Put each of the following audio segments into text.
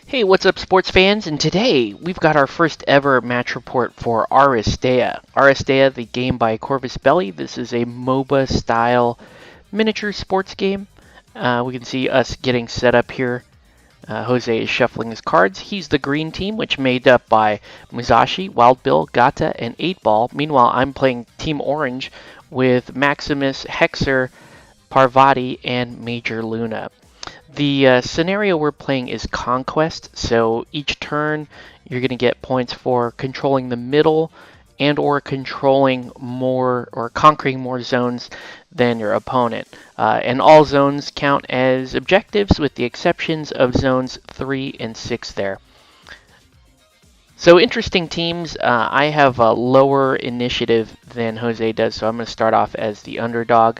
Hey, what's up, sports fans? And today we've got our first ever match report for Aristeia. Aristeia, the game by Corvus Belli. This is a MOBA style miniature sports game. We can see us getting set up here. Jose is shuffling his cards. He's the green team, which made up by Musashi, Wild Bill, Gata, and 8 Ball. Meanwhile, I'm playing Team Orange with Maximus, Hexer, Parvati, and Major Luna. The scenario we're playing is Conquest, so each turn you're going to get points for controlling the middle and or controlling more or conquering more zones than your opponent. And all zones count as objectives with the exceptions of zones 3 and 6 there. So interesting teams. I have a lower initiative than Jose does, so I'm going to start off as the underdog.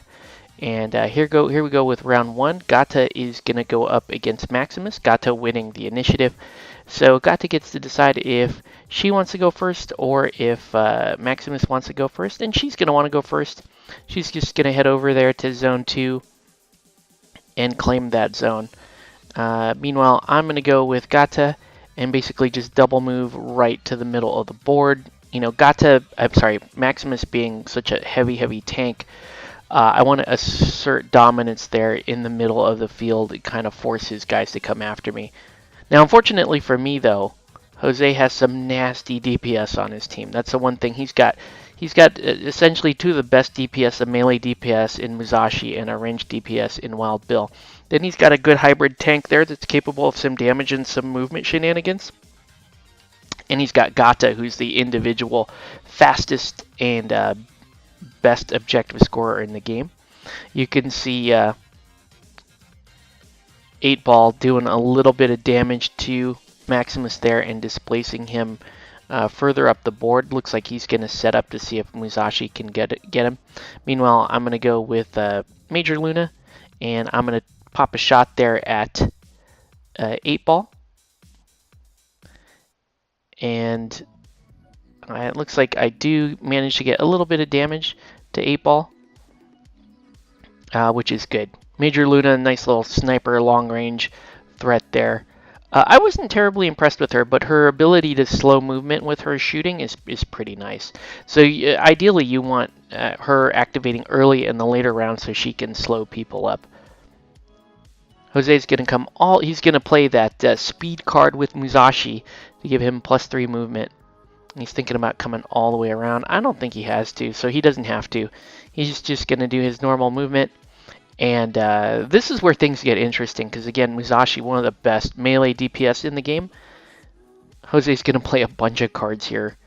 And here we go with round one. Gata is going to go up against Maximus. Gata winning the initiative. So Gata gets to decide if she wants to go first or if Maximus wants to go first. And she's going to want to go first. She's just going to head over there to zone 2 and claim that zone. Meanwhile, I'm going to go with Gata and basically just double move right to the middle of the board. You know, Maximus being such a heavy tank, I want to assert dominance there in the middle of the field. It kind of forces guys to come after me. Now, unfortunately for me, though, Jose has some nasty DPS on his team. That's the one thing he's got. He's got essentially two of the best DPS, a melee DPS in Musashi and a ranged DPS in Wild Bill. Then he's got a good hybrid tank there that's capable of some damage and some movement shenanigans. And he's got Gata, who's the individual fastest and best objective scorer in the game. You can see 8 Ball doing a little bit of damage to Maximus there and displacing him further up the board. Looks like he's going to set up to see if Musashi can get him. Meanwhile, I'm going to go with Major Luna, and I'm going to pop a shot there at 8 Ball. And it looks like I do manage to get a little bit of damage to 8 Ball, which is good. Major Luna, nice little sniper long range threat there. I wasn't terribly impressed with her, but her ability to slow movement with her shooting is pretty nice. So ideally you want her activating early in the later rounds so she can slow people up. Jose's going to he's going to play that speed card with Musashi to give him +3 movement. He's thinking about coming all the way around. I don't think he has to, so he doesn't have to. He's just going to do his normal movement. And this is where things get interesting, because again, Musashi, one of the best melee DPS in the game. Jose's going to play a bunch of cards here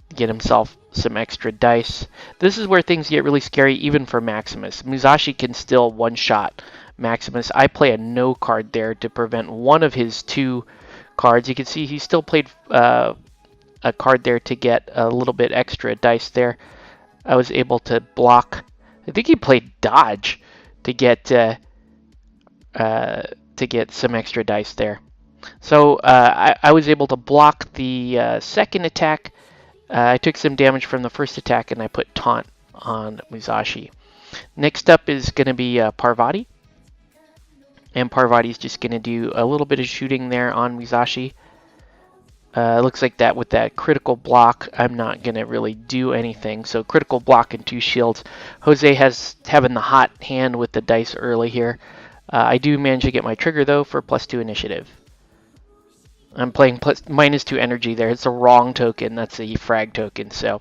to get himself some extra dice. This is where things get really scary, even for Maximus. Musashi can still one-shot Maximus. I play a no card there to prevent one of his 2 cards. You can see he still played a card there to get a little bit extra dice there. I was able to block. I think he played dodge to get some extra dice there. So I was able to block the second attack. I took some damage from the first attack, and I put taunt on Musashi. Next up is going to be Parvati. And Parvati's just going to do a little bit of shooting there on Musashi. Looks like that with that critical block, I'm not going to really do anything. So critical block and 2 shields. Jose having the hot hand with the dice early here. I do manage to get my trigger, though, for +2 initiative. I'm playing -2 energy there. It's the wrong token. That's a frag token, so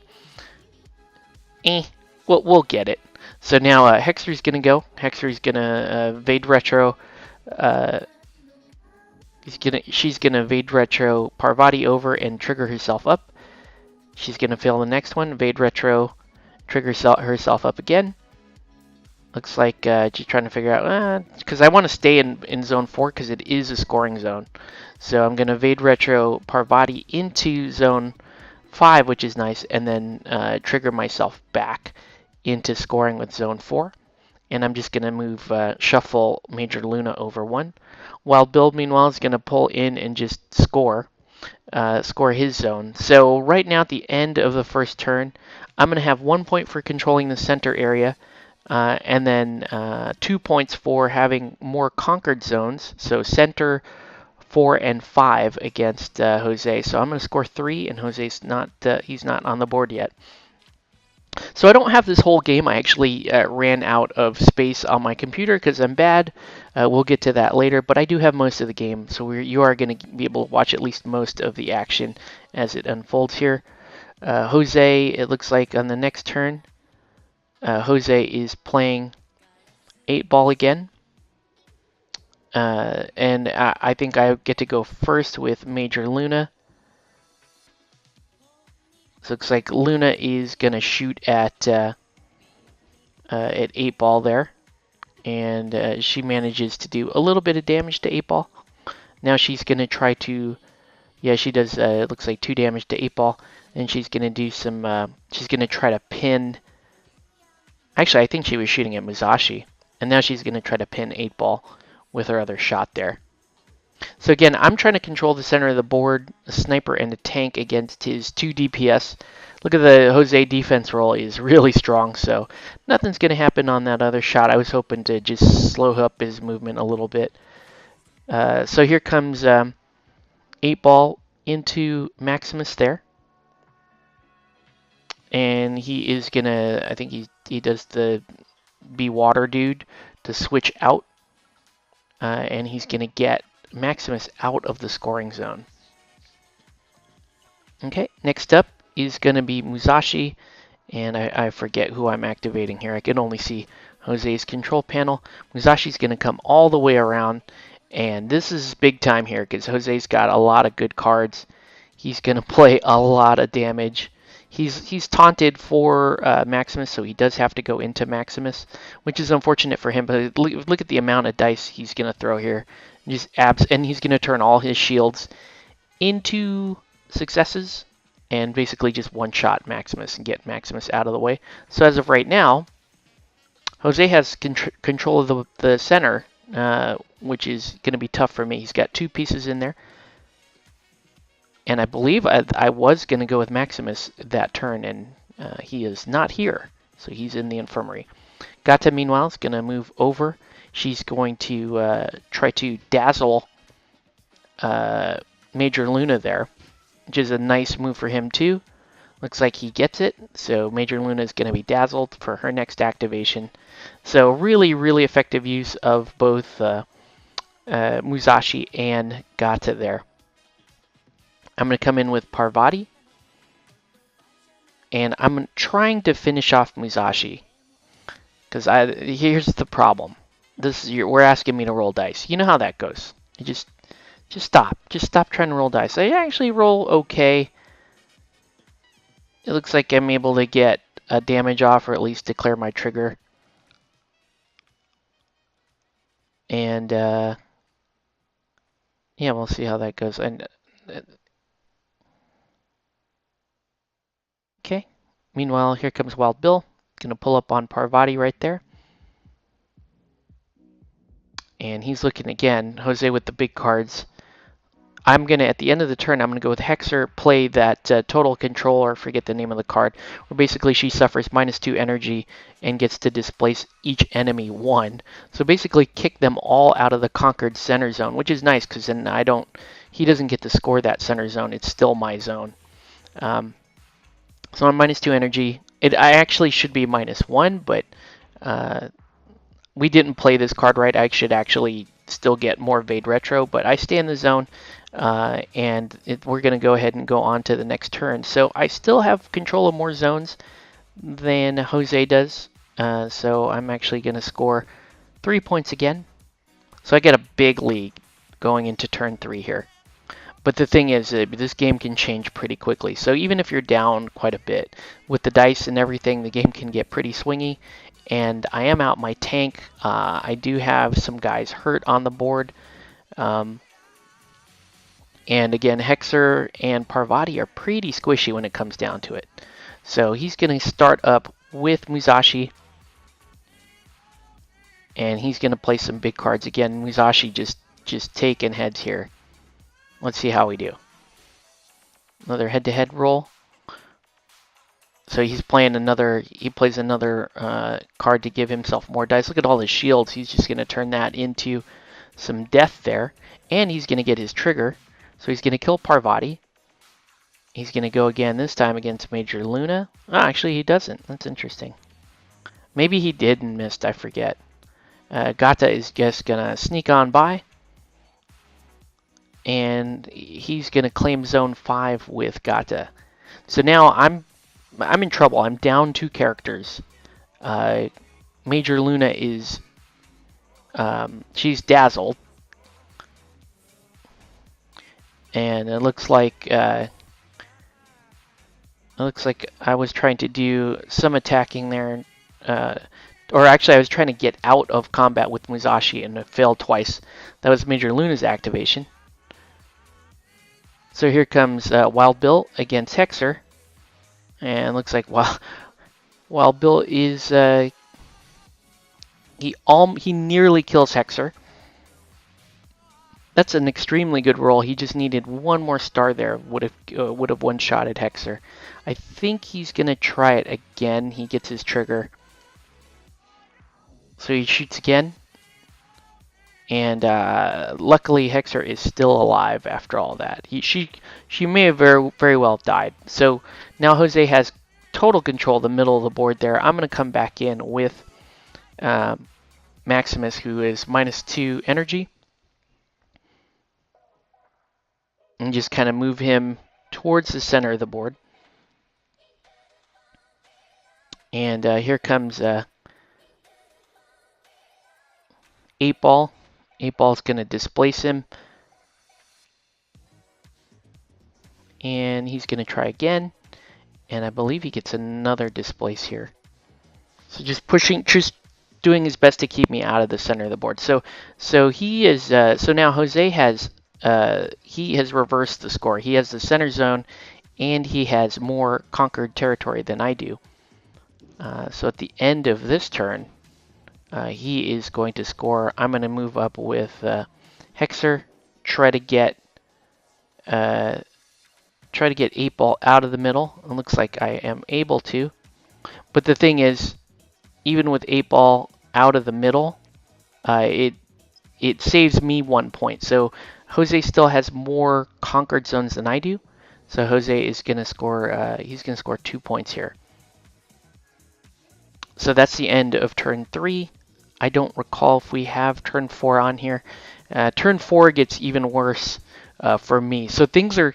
we'll get it. So now Hexer's going to go. Hexer's going to evade retro. She's gonna evade retro Parvati over and trigger herself up. She's gonna fail the next one, evade retro, trigger herself up again. Looks like she's trying to figure out, because I want to stay in zone 4 because it is a scoring zone. So I'm gonna evade retro Parvati into zone 5, which is nice, and then trigger myself back into scoring with zone 4. And I'm just going to move shuffle Major Luna over 1. While Bill, meanwhile, is going to pull in and just score his zone. So right now at the end of the first turn, I'm going to have 1 point for controlling the center area, and then 2 points for having more conquered zones. So center 4 and 5 against Jose. So I'm going to score 3, and Jose's not he's not on the board yet. So I don't have this whole game. I actually ran out of space on my computer because I'm bad. We'll get to that later, but I do have most of the game, so you are going to be able to watch at least most of the action as it unfolds here. Jose, it looks like on the next turn, Jose is playing 8-ball again. And I think I get to go first with Major Luna. So it looks like Luna is going to shoot at 8-ball there. And she manages to do a little bit of damage to 8-ball. Now she's going to try to, yeah, she does, it looks like 2 damage to 8-ball. And she's going to do some, she's going to try to pin, actually I think she was shooting at Musashi. And now she's going to try to pin 8-ball with her other shot there. So again, I'm trying to control the center of the board, a sniper and a tank against his 2 DPS. Look at the Jose defense roll, is really strong, so nothing's going to happen on that other shot. I was hoping to just slow up his movement a little bit. So here comes 8-ball into Maximus there. And he is going to, I think he does the be water dude to switch out. And he's going to get Maximus out of the scoring zone. Okay, next up is going to be Musashi, and I forget who I'm activating here. I can only see Jose's control panel. Musashi's going to come all the way around, and this is big time here because Jose's got a lot of good cards. He's going to play a lot of damage. He's taunted for Maximus, so he does have to go into Maximus, which is unfortunate for him. But look at the amount of dice he's going to throw here. And he's going to turn all his shields into successes and basically just one-shot Maximus and get Maximus out of the way. So as of right now, Jose has control of the center, which is going to be tough for me. He's got 2 pieces in there. And I believe I was going to go with Maximus that turn, and he is not here. So he's in the infirmary. Gata, meanwhile, is going to move over. She's going to try to dazzle Major Luna there, which is a nice move for him too. Looks like he gets it. So Major Luna is going to be dazzled for her next activation. So really, really effective use of both Musashi and Gata there. I'm going to come in with Parvati. And I'm trying to finish off Musashi. Because here's the problem. We're asking me to roll dice. You know how that goes. You just stop. Just stop trying to roll dice. I actually roll okay. It looks like I'm able to get a damage off, or at least declare my trigger. And yeah, we'll see how that goes. And okay. Meanwhile, here comes Wild Bill. Gonna pull up on Parvati right there. And he's looking again. Jose with the big cards. I'm going to, at the end of the turn, I'm going to go with Hexer, play that Total Control, or forget the name of the card, where basically she suffers -2 energy and gets to displace each enemy 1. So basically kick them all out of the conquered center zone, which is nice because then he doesn't get to score that center zone. It's still my zone. So I'm -2 energy. I actually should be -1, but we didn't play this card right. I should actually still get more Vade Retro, but I stay in the zone, and we're going to go ahead and go on to the next turn. So I still have control of more zones than Jose does, so I'm actually going to score 3 points again. So I get a big lead going into turn 3 here. But the thing is, this game can change pretty quickly. So even if you're down quite a bit, with the dice and everything, the game can get pretty swingy. And I am out my tank. I do have some guys hurt on the board. And again, Hexer and Parvati are pretty squishy when it comes down to it. So he's going to start up with Musashi. And he's going to play some big cards. Again, Musashi just taking heads here. Let's see how we do. Another head-to-head roll. So he plays another card to give himself more dice. Look at all his shields. He's just going to turn that into some death there, and he's going to get his trigger. So he's going to kill Parvati. He's going to go again, this time against Major Luna. Oh, actually, he doesn't. That's interesting. Maybe he did and missed, I forget. Gata is just going to sneak on by. And he's going to claim Zone 5 with Gata. So now I'm in trouble. I'm down 2 characters. Major Luna is... she's dazzled. And it looks like... It looks like I was trying to do some attacking there, or actually I was trying to get out of combat with Musashi and it failed twice. That was Major Luna's activation. So here comes Wild Bill against Hexer, and it looks like Wild Bill is he nearly kills Hexer. That's an extremely good roll. He just needed one more star there. Would have one-shotted Hexer. I think he's gonna try it again. He gets his trigger, so he shoots again, and luckily Hexer is still alive after all that. She may have very well died. So now Jose has total control of the middle of the board there. I'm gonna come back in with Maximus, who is -2 energy. And just kind of move him towards the center of the board. And here comes 8-Ball. 8-Ball's going to displace him. And he's going to try again. And I believe he gets another displace here. So just doing his best to keep me out of the center of the board. So he is. So now Jose has. He has reversed the score. He has the center zone, and he has more conquered territory than I do. So at the end of this turn, he is going to score. I'm going to move up with Hexer, try to get 8-Ball out of the middle. It looks like I am able to. But the thing is, even with 8-Ball out of the middle, it saves me 1 point. So Jose still has more conquered zones than I do. So Jose is going to score, he's going to score 2 points here. So that's the end of turn 3. I don't recall if we have turn 4 on here. Turn 4 gets even worse for me. So things are,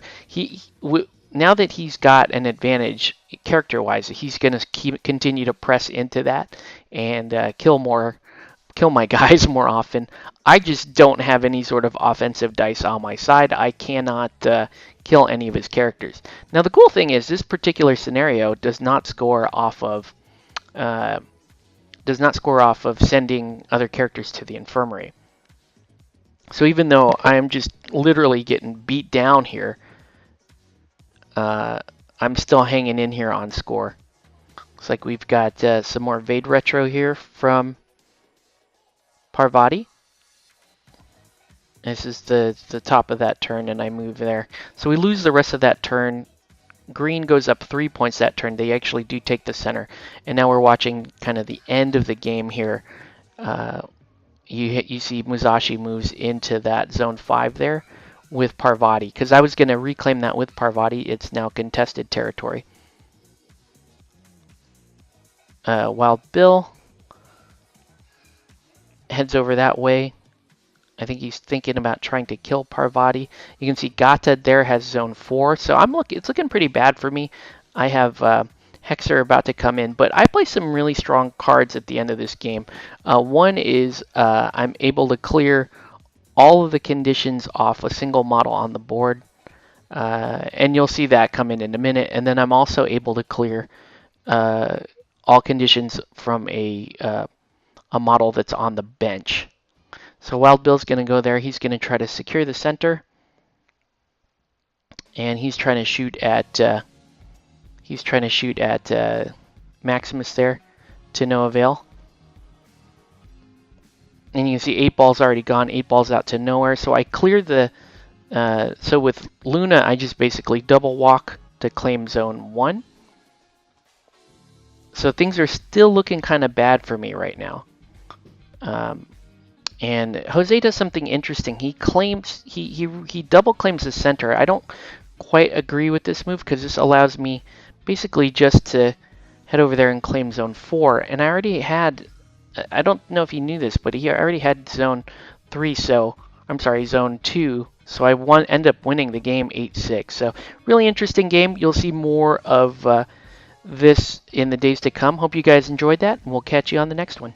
now that he's got an advantage character-wise, he's going to continue to press into that and kill my guys more often. I just don't have any sort of offensive dice on my side. I cannot kill any of his characters. Now the cool thing is this particular scenario does not score off of sending other characters to the infirmary. So even though I'm just literally getting beat down here, I'm still hanging in here on score. Looks like we've got some more Vade Retro here from Parvati. This is the top of that turn, and I move there. So we lose the rest of that turn. Green goes up 3 points that turn. They actually do take the center. And now we're watching kind of the end of the game here. You see Musashi moves into that zone 5 there with Parvati. Because I was going to reclaim that with Parvati. It's now contested territory. Wild Bill heads over that way. I think he's thinking about trying to kill Parvati. You can see Gata there has zone 4. So it's looking pretty bad for me. I have Hexer about to come in, but I play some really strong cards at the end of this game. One is I'm able to clear all of the conditions off a single model on the board. And you'll see that come in a minute. And then I'm also able to clear all conditions from a model that's on the bench. So Wild Bill's going to go there. He's going to try to secure the center. And he's trying to shoot at Maximus there to no avail. And you can see 8-Ball's already gone. 8-Ball's out to nowhere. So I cleared the... so with Luna, I just basically double walk to claim zone 1. So things are still looking kind of bad for me right now. And Jose does something interesting. He claims he double claims the center. I don't quite agree with this move because this allows me basically just to head over there and claim zone 4. And I already had, I don't know if he knew this, but he already had zone 3, so, I'm sorry, zone 2. So I end up winning the game 8-6. So really interesting game. You'll see more of this in the days to come. Hope you guys enjoyed that, and we'll catch you on the next one.